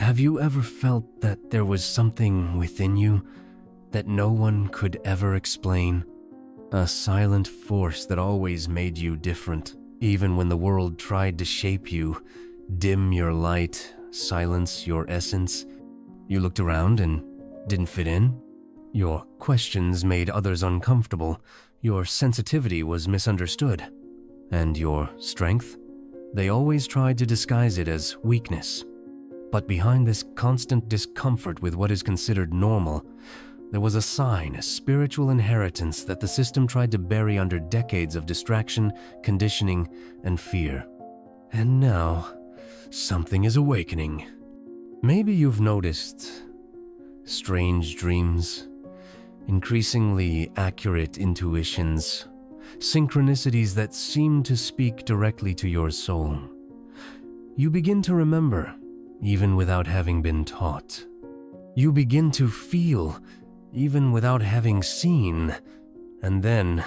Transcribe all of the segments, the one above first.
Have you ever felt that there was something within you that no one could ever explain? A silent force that always made you different, even when the world tried to shape you, dim your light, silence your essence. You looked around and didn't fit in. Your questions made others uncomfortable. Your sensitivity was misunderstood. And your strength? They always tried to disguise it as weakness. But behind this constant discomfort with what is considered normal, there was a sign, a spiritual inheritance that the system tried to bury under decades of distraction, conditioning, and fear. And now, something is awakening. Maybe you've noticed strange dreams, increasingly accurate intuitions, synchronicities that seem to speak directly to your soul. You begin to remember, even without having been taught. You begin to feel, even without having seen. And then,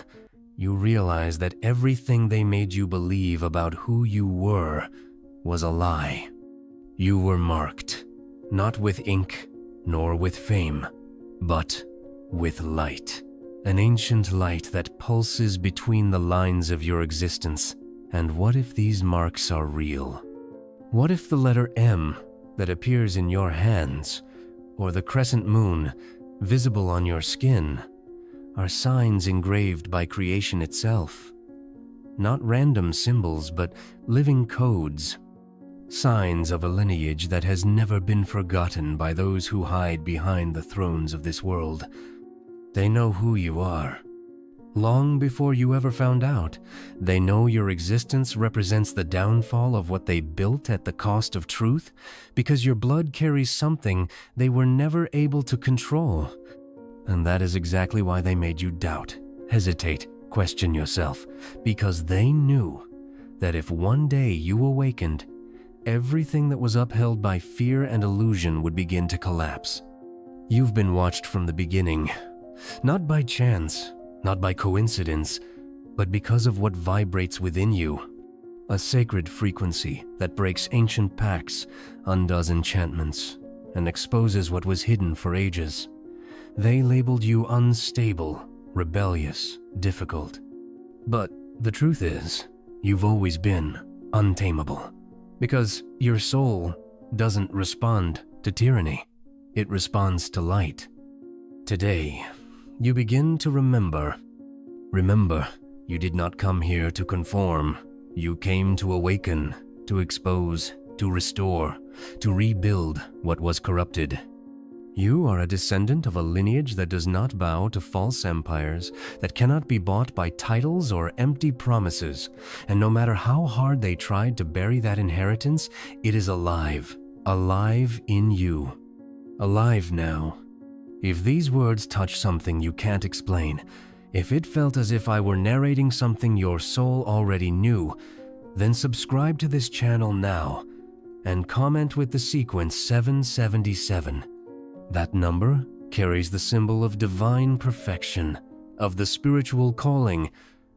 you realize that everything they made you believe about who you were was a lie. You were marked, not with ink, nor with fame, but with light. An ancient light that pulses between the lines of your existence. And what if these marks are real? What if the letter M that appears in your hands, or the crescent moon visible on your skin, are signs engraved by creation itself? Not random symbols, but living codes. Signs of a lineage that has never been forgotten by those who hide behind the thrones of this world. They know who you are. Long before you ever found out, they know your existence represents the downfall of what they built at the cost of truth, because your blood carries something they were never able to control. And that is exactly why they made you doubt, hesitate, question yourself, because they knew that if one day you awakened, everything that was upheld by fear and illusion would begin to collapse. You've been watched from the beginning, not by chance, not by coincidence, but because of what vibrates within you. A sacred frequency that breaks ancient pacts, undoes enchantments, and exposes what was hidden for ages. They labeled you unstable, rebellious, difficult. But the truth is, you've always been untamable. Because your soul doesn't respond to tyranny. It responds to light. Today, you begin to remember. Remember, you did not come here to conform. You came to awaken, to expose, to restore, to rebuild what was corrupted. You are a descendant of a lineage that does not bow to false empires, that cannot be bought by titles or empty promises. And no matter how hard they tried to bury that inheritance, it is alive, alive in you. Alive now. If these words touch something you can't explain, if it felt as if I were narrating something your soul already knew, then subscribe to this channel now and comment with the sequence 777. That number carries the symbol of divine perfection, of the spiritual calling,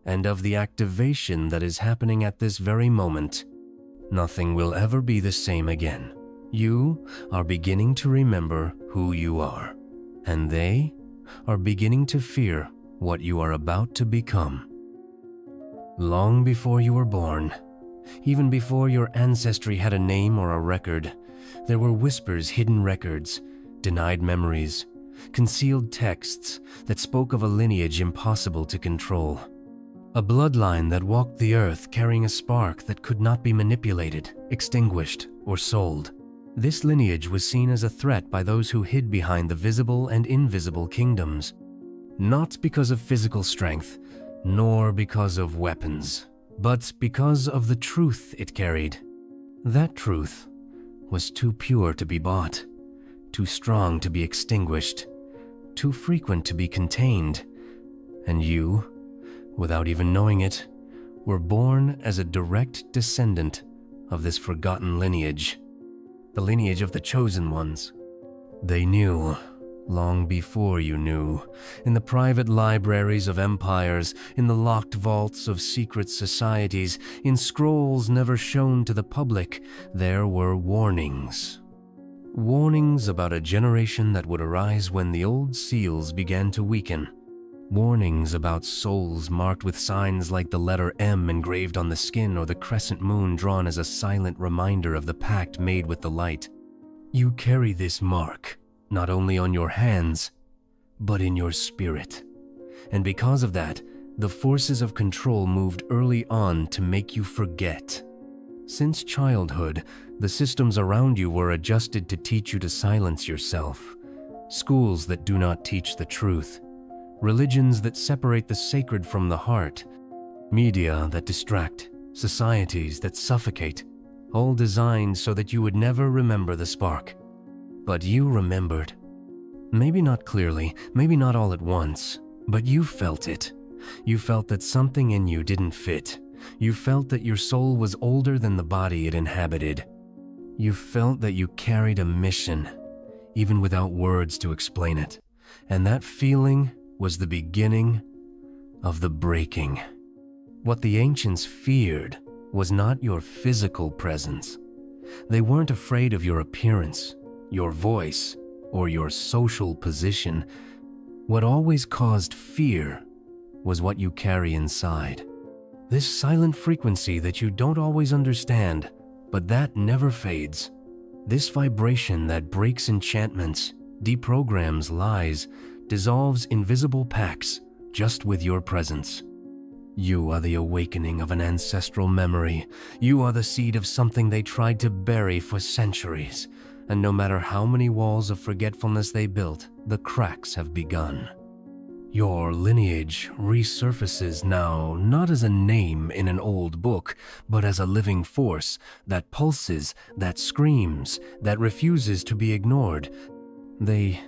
and of the activation that is happening at this very moment. Nothing will ever be the same again. You are beginning to remember who you are, and they are beginning to fear what you are about to become. Long before you were born, even before your ancestry had a name or a record, there were whispers, hidden records, denied memories, concealed texts that spoke of a lineage impossible to control. A bloodline that walked the earth carrying a spark that could not be manipulated, extinguished, or sold. This lineage was seen as a threat by those who hid behind the visible and invisible kingdoms. Not because of physical strength, nor because of weapons, but because of the truth it carried. That truth was too pure to be bought, too strong to be extinguished, too frequent to be contained. And you, without even knowing it, were born as a direct descendant of this forgotten lineage, the lineage of the chosen ones. They knew, long before you knew, in the private libraries of empires, in the locked vaults of secret societies, in scrolls never shown to the public, there were warnings. Warnings about a generation that would arise when the old seals began to weaken. Warnings about souls marked with signs like the letter M engraved on the skin or the crescent moon drawn as a silent reminder of the pact made with the light. You carry this mark, not only on your hands, but in your spirit. And because of that, the forces of control moved early on to make you forget. Since childhood, the systems around you were adjusted to teach you to silence yourself. Schools that do not teach the truth. Religions that separate the sacred from the heart. Media that distract. Societies that suffocate. All designed so that you would never remember the spark. But you remembered. Maybe not clearly, maybe not all at once, but you felt it. You felt that something in you didn't fit. You felt that your soul was older than the body it inhabited. You felt that you carried a mission, even without words to explain it. And that feeling was the beginning of the breaking. What the ancients feared was not your physical presence. They weren't afraid of your appearance, your voice, or your social position. What always caused fear was what you carry inside. This silent frequency that you don't always understand, but that never fades. This vibration that breaks enchantments, deprograms lies, dissolves invisible pacts just with your presence. You are the awakening of an ancestral memory. You are the seed of something they tried to bury for centuries. And no matter how many walls of forgetfulness they built, the cracks have begun. Your lineage resurfaces now not as a name in an old book, but as a living force that pulses, that screams, that refuses to be ignored. They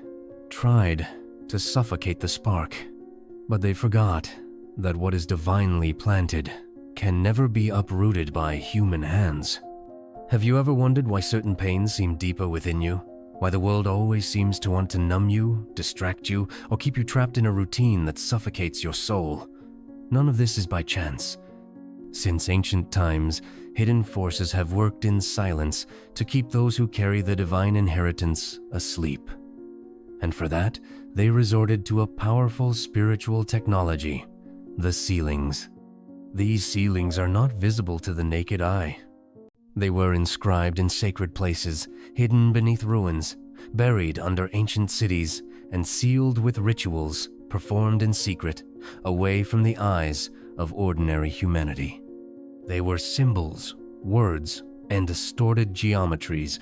tried to suffocate the spark, but they forgot that what is divinely planted can never be uprooted by human hands. Have you ever wondered why certain pains seem deeper within you? Why the world always seems to want to numb you, distract you, or keep you trapped in a routine that suffocates your soul? None of this is by chance. Since ancient times, hidden forces have worked in silence to keep those who carry the divine inheritance asleep. And for that, they resorted to a powerful spiritual technology, the sealings. These sealings are not visible to the naked eye. They were inscribed in sacred places, hidden beneath ruins, buried under ancient cities, and sealed with rituals performed in secret, away from the eyes of ordinary humanity. They were symbols, words, and distorted geometries,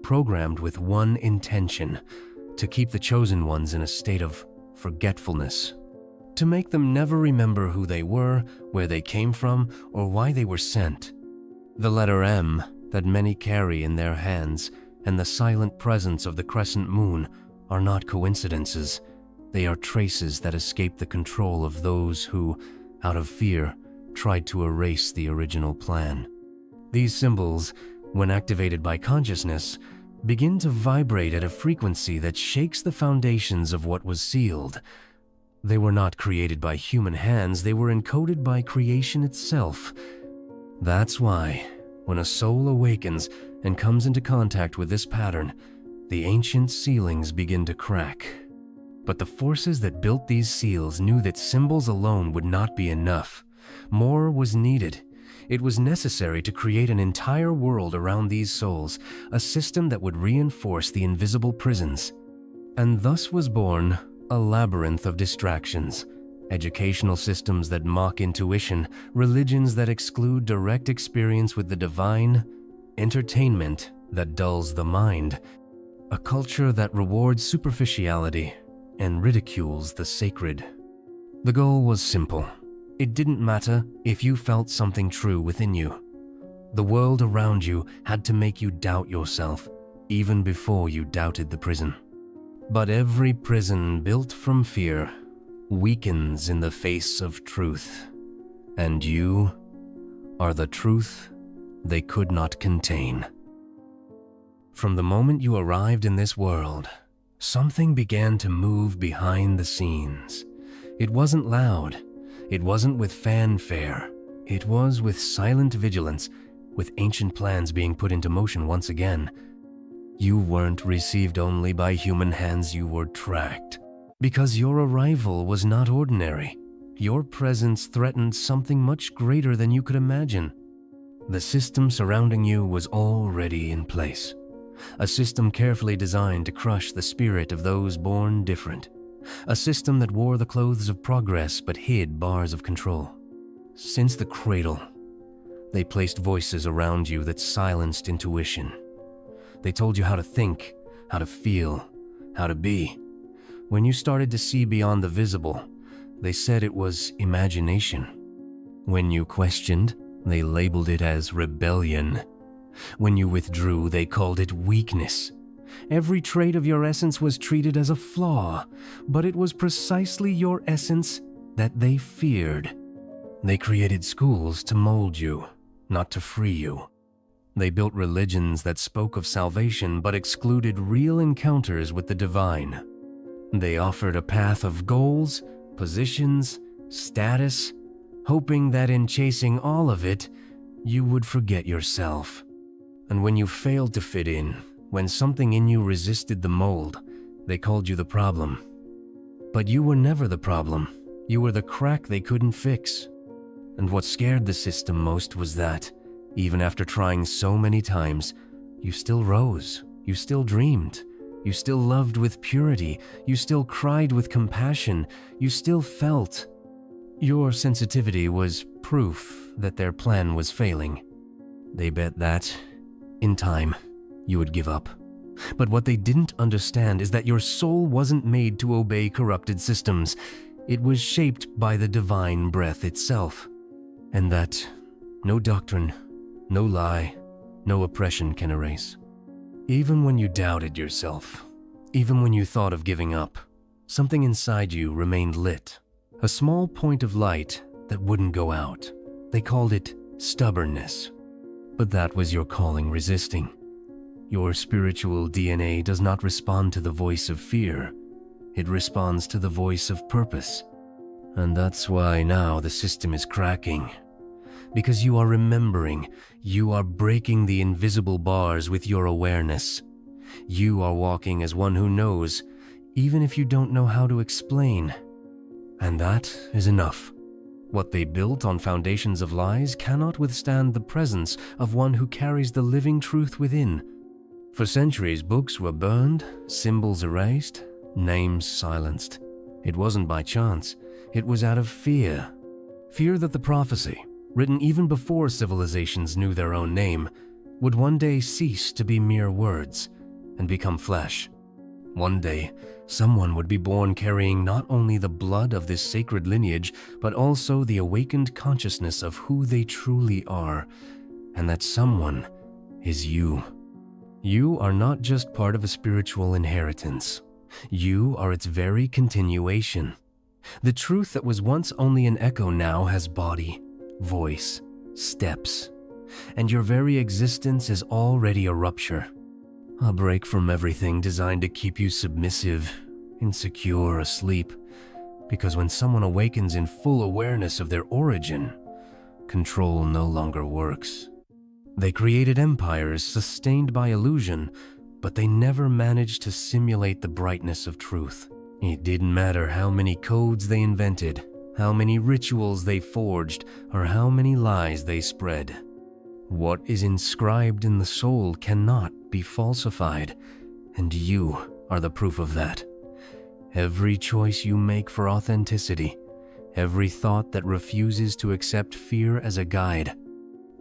programmed with one intention: to keep the chosen ones in a state of forgetfulness. To make them never remember who they were, where they came from, or why they were sent. The letter M that many carry in their hands and the silent presence of the crescent moon are not coincidences. They are traces that escape the control of those who, out of fear, tried to erase the original plan. These symbols, when activated by consciousness, begin to vibrate at a frequency that shakes the foundations of what was sealed. They were not created by human hands, they were encoded by creation itself. That's why, when a soul awakens and comes into contact with this pattern, the ancient sealings begin to crack. But the forces that built these seals knew that symbols alone would not be enough. More was needed. It was necessary to create an entire world around these souls, a system that would reinforce the invisible prisons. And thus was born a labyrinth of distractions. Educational systems that mock intuition, religions that exclude direct experience with the divine, entertainment that dulls the mind, a culture that rewards superficiality and ridicules the sacred. The goal was simple. It didn't matter if you felt something true within you. The world around you had to make you doubt yourself, even before you doubted the prison. But every prison built from fear weakens in the face of truth, and you are the truth they could not contain. From the moment you arrived in this world, something began to move behind the scenes. It wasn't loud, it wasn't with fanfare, it was with silent vigilance, with ancient plans being put into motion once again. You weren't received only by human hands, you were tracked. Because your arrival was not ordinary. Your presence threatened something much greater than you could imagine. The system surrounding you was already in place. A system carefully designed to crush the spirit of those born different. A system that wore the clothes of progress but hid bars of control. Since the cradle, they placed voices around you that silenced intuition. They told you how to think, how to feel, how to be. When you started to see beyond the visible, they said it was imagination. When you questioned, they labeled it as rebellion. When you withdrew, they called it weakness. Every trait of your essence was treated as a flaw, but it was precisely your essence that they feared. They created schools to mold you, not to free you. They built religions that spoke of salvation but excluded real encounters with the divine. They offered a path of goals, positions, status, hoping that in chasing all of it, you would forget yourself. And when you failed to fit in, when something in you resisted the mold, they called you the problem. But you were never the problem. You were the crack they couldn't fix. And what scared the system most was that, even after trying so many times, you still rose, you still dreamed, you still loved with purity, you still cried with compassion, you still felt. Your sensitivity was proof that their plan was failing. They bet that, in time, you would give up. But what they didn't understand is that your soul wasn't made to obey corrupted systems. It was shaped by the divine breath itself. And that no doctrine, no lie, no oppression can erase. Even when you doubted yourself, even when you thought of giving up, something inside you remained lit. A small point of light that wouldn't go out. They called it stubbornness. But that was your calling resisting. Your spiritual DNA does not respond to the voice of fear. It responds to the voice of purpose. And that's why now the system is cracking. Because you are remembering, you are breaking the invisible bars with your awareness. You are walking as one who knows, even if you don't know how to explain. And that is enough. What they built on foundations of lies cannot withstand the presence of one who carries the living truth within. For centuries, books were burned, symbols erased, names silenced. It wasn't by chance. It was out of fear. Fear that the prophecy, written even before civilizations knew their own name, would one day cease to be mere words and become flesh. One day, someone would be born carrying not only the blood of this sacred lineage, but also the awakened consciousness of who they truly are, and that someone is you. You are not just part of a spiritual inheritance. You are its very continuation. The truth that was once only an echo now has body, voice, steps, and your very existence is already a rupture. A break from everything designed to keep you submissive, insecure, asleep, because when someone awakens in full awareness of their origin, control no longer works. They created empires sustained by illusion, but they never managed to simulate the brightness of truth. It didn't matter how many codes they invented, how many rituals they forged, or how many lies they spread. What is inscribed in the soul cannot be falsified, and you are the proof of that. Every choice you make for authenticity, every thought that refuses to accept fear as a guide,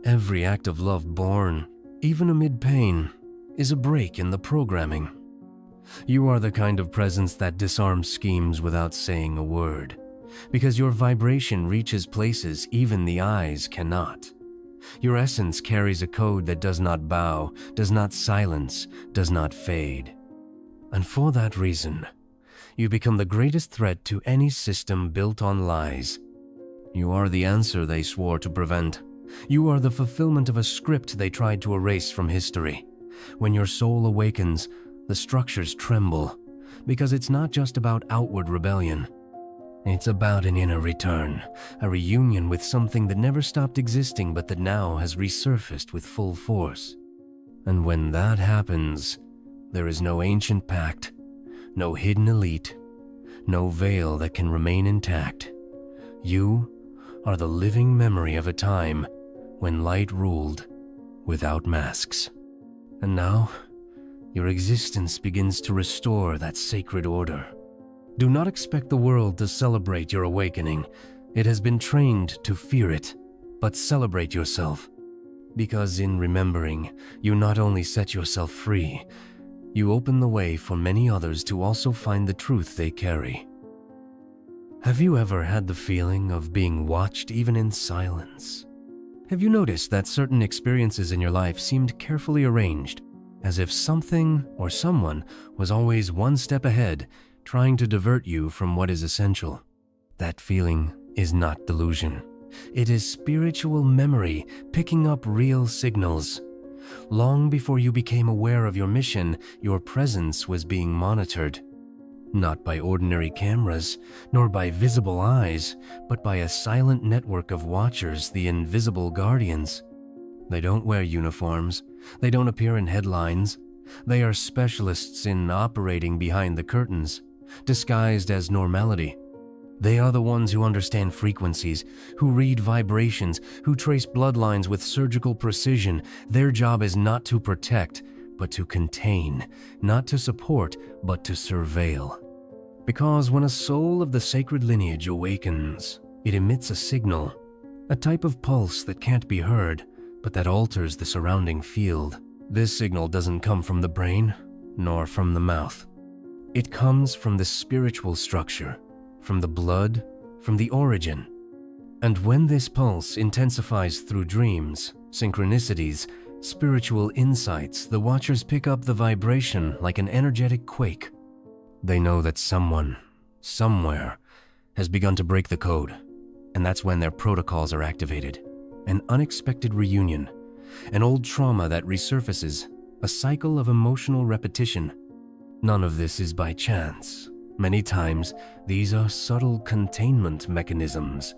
every act of love born, even amid pain, is a break in the programming. You are the kind of presence that disarms schemes without saying a word, because your vibration reaches places even the eyes cannot. Your essence carries a code that does not bow, does not silence, does not fade. And for that reason, you become the greatest threat to any system built on lies. You are the answer they swore to prevent. You are the fulfillment of a script they tried to erase from history. When your soul awakens, the structures tremble, because it's not just about outward rebellion. It's about an inner return, a reunion with something that never stopped existing but that now has resurfaced with full force. And when that happens, there is no ancient pact, no hidden elite, no veil that can remain intact. You are the living memory of a time when light ruled without masks. And now, your existence begins to restore that sacred order. Do not expect the world to celebrate your awakening. It has been trained to fear it, but celebrate yourself. Because in remembering, you not only set yourself free, you open the way for many others to also find the truth they carry. Have you ever had the feeling of being watched even in silence? Have you noticed that certain experiences in your life seemed carefully arranged, as if something or someone was always one step ahead, trying to divert you from what is essential? That feeling is not delusion. It is spiritual memory picking up real signals. Long before you became aware of your mission, your presence was being monitored. Not by ordinary cameras, nor by visible eyes, but by a silent network of watchers, the invisible guardians. They don't wear uniforms. They don't appear in headlines. They are specialists in operating behind the curtains, disguised as normality. They are the ones who understand frequencies, who read vibrations, who trace bloodlines with surgical precision. Their job is not to protect, but to contain, not to support, but to surveil. Because when a soul of the sacred lineage awakens, it emits a signal, a type of pulse that can't be heard, but that alters the surrounding field. This signal doesn't come from the brain, nor from the mouth. It comes from the spiritual structure, from the blood, from the origin. And when this pulse intensifies through dreams, synchronicities, spiritual insights, the watchers pick up the vibration like an energetic quake. They know that someone, somewhere, has begun to break the code, and that's when their protocols are activated. An unexpected reunion, an old trauma that resurfaces, a cycle of emotional repetition. None of this is by chance. Many times, these are subtle containment mechanisms.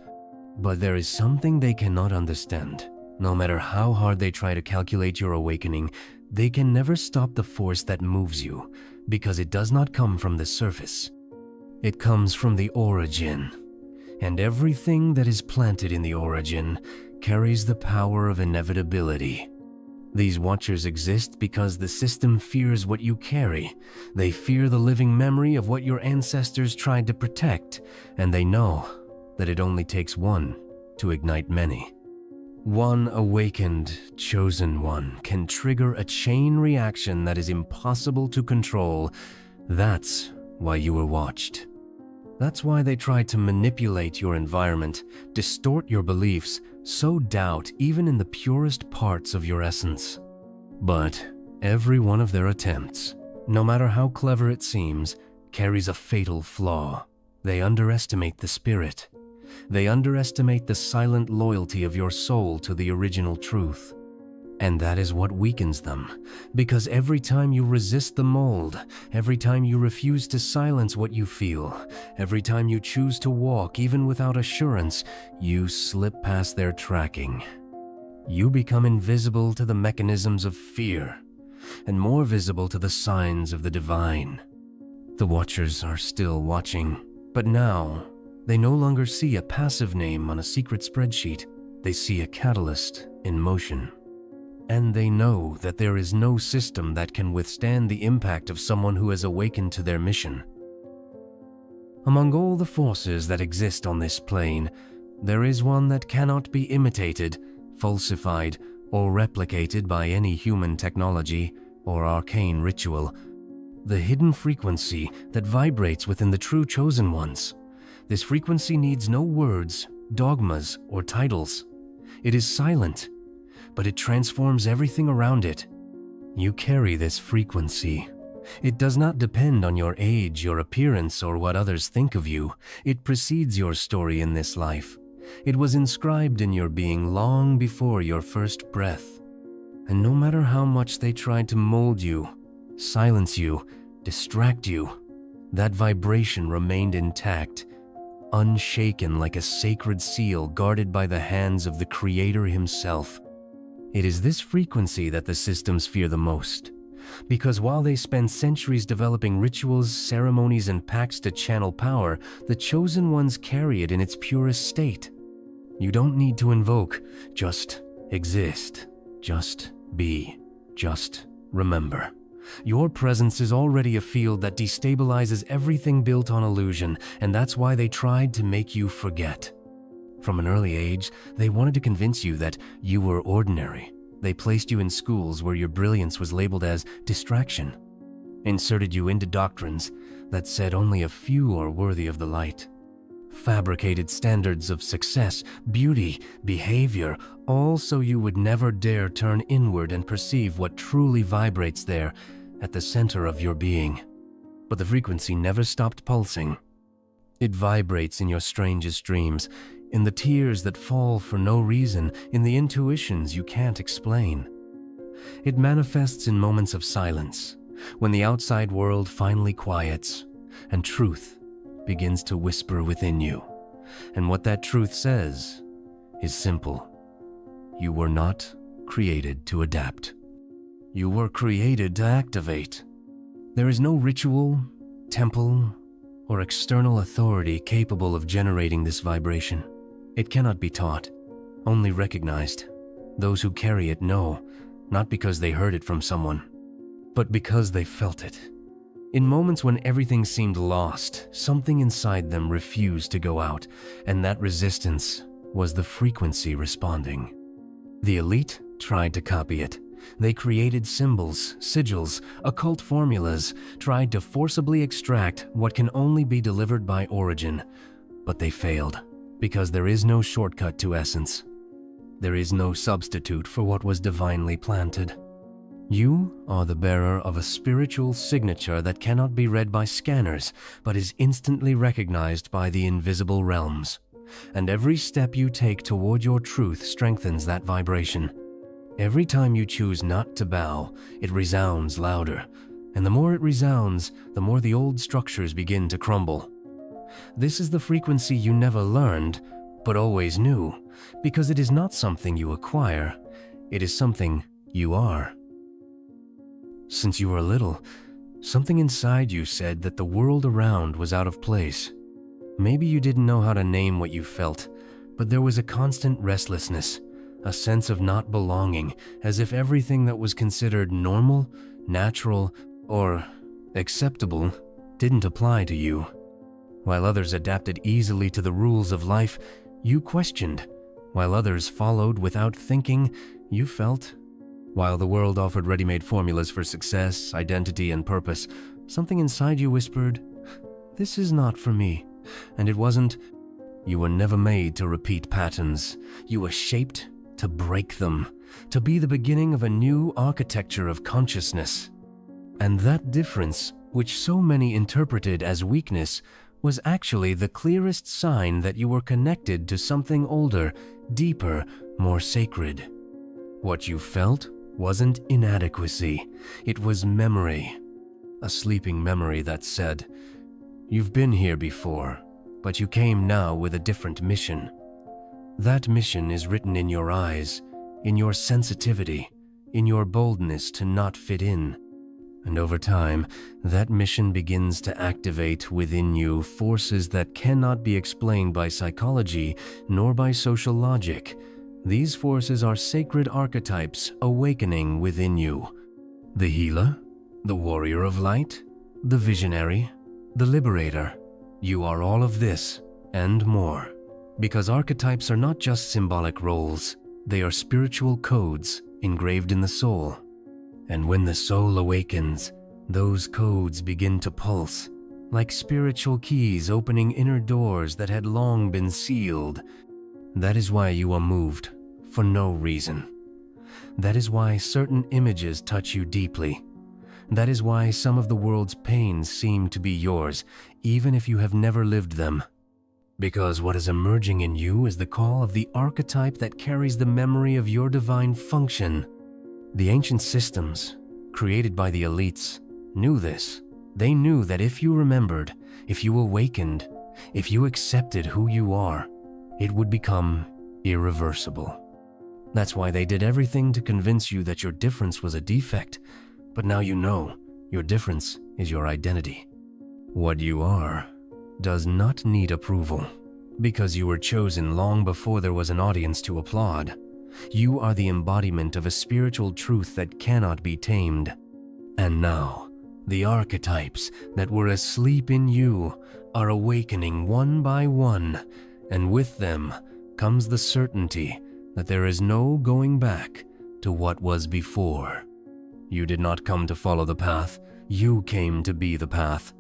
But there is something they cannot understand. No matter how hard they try to calculate your awakening, they can never stop the force that moves you, because it does not come from the surface. It comes from the origin. And everything that is planted in the origin carries the power of inevitability. These watchers exist because the system fears what you carry. They fear the living memory of what your ancestors tried to protect, and they know that it only takes one to ignite many. One awakened, chosen one can trigger a chain reaction that is impossible to control. That's why you were watched. That's why they try to manipulate your environment, distort your beliefs, sow doubt even in the purest parts of your essence. But every one of their attempts, no matter how clever it seems, carries a fatal flaw. They underestimate the spirit. They underestimate the silent loyalty of your soul to the original truth. And that is what weakens them, because every time you resist the mold, every time you refuse to silence what you feel, every time you choose to walk even without assurance, you slip past their tracking. You become invisible to the mechanisms of fear, and more visible to the signs of the divine. The watchers are still watching, but now they no longer see a passive name on a secret spreadsheet. They see a catalyst in motion. And they know that there is no system that can withstand the impact of someone who has awakened to their mission. Among all the forces that exist on this plane, there is one that cannot be imitated, falsified, or replicated by any human technology or arcane ritual. The hidden frequency that vibrates within the true chosen ones. This frequency needs no words, dogmas, or titles. It is silent, but it transforms everything around it. You carry this frequency. It does not depend on your age, your appearance, or what others think of you. It precedes your story in this life. It was inscribed in your being long before your first breath. And no matter how much they tried to mold you, silence you, distract you, that vibration remained intact, unshaken like a sacred seal guarded by the hands of the Creator himself. It is this frequency that the systems fear the most, Because while they spend centuries developing rituals, ceremonies, and pacts to channel power, the chosen ones carry it in its purest state. You don't need to invoke, just exist, just be, just remember. Your presence is already a field that destabilizes everything built on illusion, and that's why they tried to make you forget. From an early age, they wanted to convince you that you were ordinary. They placed you in schools where your brilliance was labeled as distraction, inserted you into doctrines that said only a few are worthy of the light, fabricated standards of success, beauty, behavior, all so you would never dare turn inward and perceive what truly vibrates there at the center of your being. But the frequency never stopped pulsing. It vibrates in your strangest dreams, in the tears that fall for no reason, in the intuitions you can't explain. It manifests in moments of silence, when the outside world finally quiets, and truth begins to whisper within you. And what that truth says is simple. You were not created to adapt. You were created to activate. There is no ritual, temple, or external authority capable of generating this vibration. It cannot be taught, only recognized. Those who carry it know, not because they heard it from someone, but because they felt it. In moments when everything seemed lost, something inside them refused to go out, and that resistance was the frequency responding. The elite tried to copy it. They created symbols, sigils, occult formulas, tried to forcibly extract what can only be delivered by origin, but they failed. Because there is no shortcut to essence. There is no substitute for what was divinely planted. You are the bearer of a spiritual signature that cannot be read by scanners, but is instantly recognized by the invisible realms. And every step you take toward your truth strengthens that vibration. Every time you choose not to bow, it resounds louder. And the more it resounds, the more the old structures begin to crumble. This is the frequency you never learned, but always knew, because it is not something you acquire, it is something you are. Since you were little, something inside you said that the world around was out of place. Maybe you didn't know how to name what you felt, but there was a constant restlessness, a sense of not belonging, as if everything that was considered normal, natural, or acceptable didn't apply to you. While others adapted easily to the rules of life, you questioned. While others followed without thinking, you felt. While the world offered ready-made formulas for success, identity, and purpose, something inside you whispered, "This is not for me." And it wasn't. You were never made to repeat patterns. You were shaped to break them, to be the beginning of a new architecture of consciousness. And that difference, which so many interpreted as weakness, was actually the clearest sign that you were connected to something older, deeper, more sacred. What you felt wasn't inadequacy, it was memory. A sleeping memory that said, "You've been here before, but you came now with a different mission." That mission is written in your eyes, in your sensitivity, in your boldness to not fit in. And over time, that mission begins to activate within you forces that cannot be explained by psychology nor by social logic. These forces are sacred archetypes awakening within you. The healer, the warrior of light, the visionary, the liberator. You are all of this and more. Because archetypes are not just symbolic roles, they are spiritual codes engraved in the soul. And when the soul awakens, those codes begin to pulse, like spiritual keys opening inner doors that had long been sealed. That is why you are moved, for no reason. That is why certain images touch you deeply. That is why some of the world's pains seem to be yours, even if you have never lived them. Because what is emerging in you is the call of the archetype that carries the memory of your divine function. The ancient systems, created by the elites, knew this. They knew that if you remembered, if you awakened, if you accepted who you are, it would become irreversible. That's why they did everything to convince you that your difference was a defect, but now you know. Your difference is your identity. What you are does not need approval, because you were chosen long before there was an audience to applaud. You are the embodiment of a spiritual truth that cannot be tamed. And now, the archetypes that were asleep in you are awakening one by one, and with them comes the certainty that there is no going back to what was before. You did not come to follow the path, you came to be the path.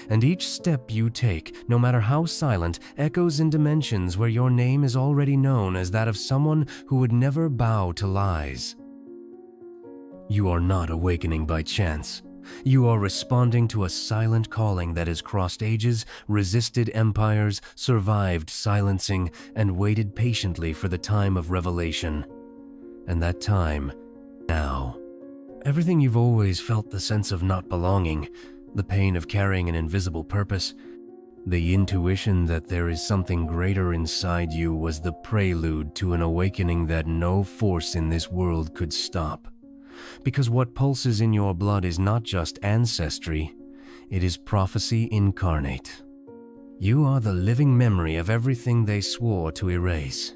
And each step you take, no matter how silent, echoes in dimensions where your name is already known as that of someone who would never bow to lies. You are not awakening by chance. You are responding to a silent calling that has crossed ages, resisted empires, survived silencing, and waited patiently for the time of revelation. And that time, now. Everything you've always felt, the sense of not belonging, the pain of carrying an invisible purpose, the intuition that there is something greater inside you was the prelude to an awakening that no force in this world could stop. Because what pulses in your blood is not just ancestry, it is prophecy incarnate. You are the living memory of everything they swore to erase.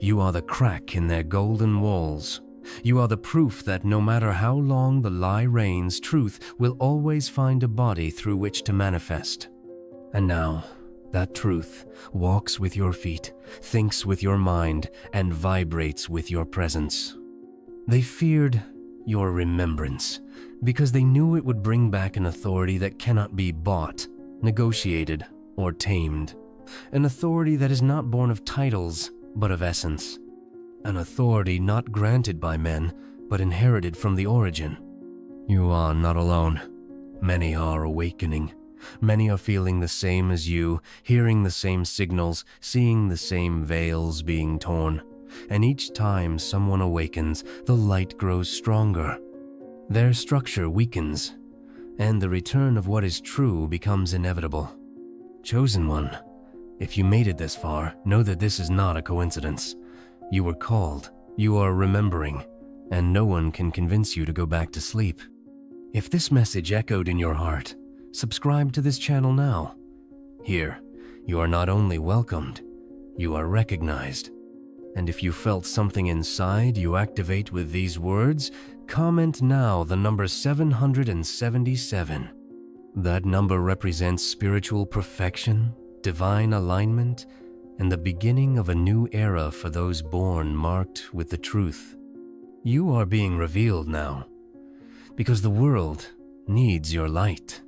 You are the crack in their golden walls. You are the proof that no matter how long the lie reigns, truth will always find a body through which to manifest. And now, that truth walks with your feet, thinks with your mind, and vibrates with your presence. They feared your remembrance, because they knew it would bring back an authority that cannot be bought, negotiated, or tamed. An authority that is not born of titles, but of essence. An authority not granted by men, but inherited from the origin. You are not alone. Many are awakening. Many are feeling the same as you, hearing the same signals, seeing the same veils being torn. And each time someone awakens, the light grows stronger. Their structure weakens, and the return of what is true becomes inevitable. Chosen one, if you made it this far, know that this is not a coincidence. You were called, you are remembering, and no one can convince you to go back to sleep. If this message echoed in your heart, subscribe to this channel now. Here, you are not only welcomed, you are recognized. And if you felt something inside you activate with these words, comment now the number 777. That number represents spiritual perfection, divine alignment, and the beginning of a new era for those born marked with the truth. You are being revealed now, because the world needs your light.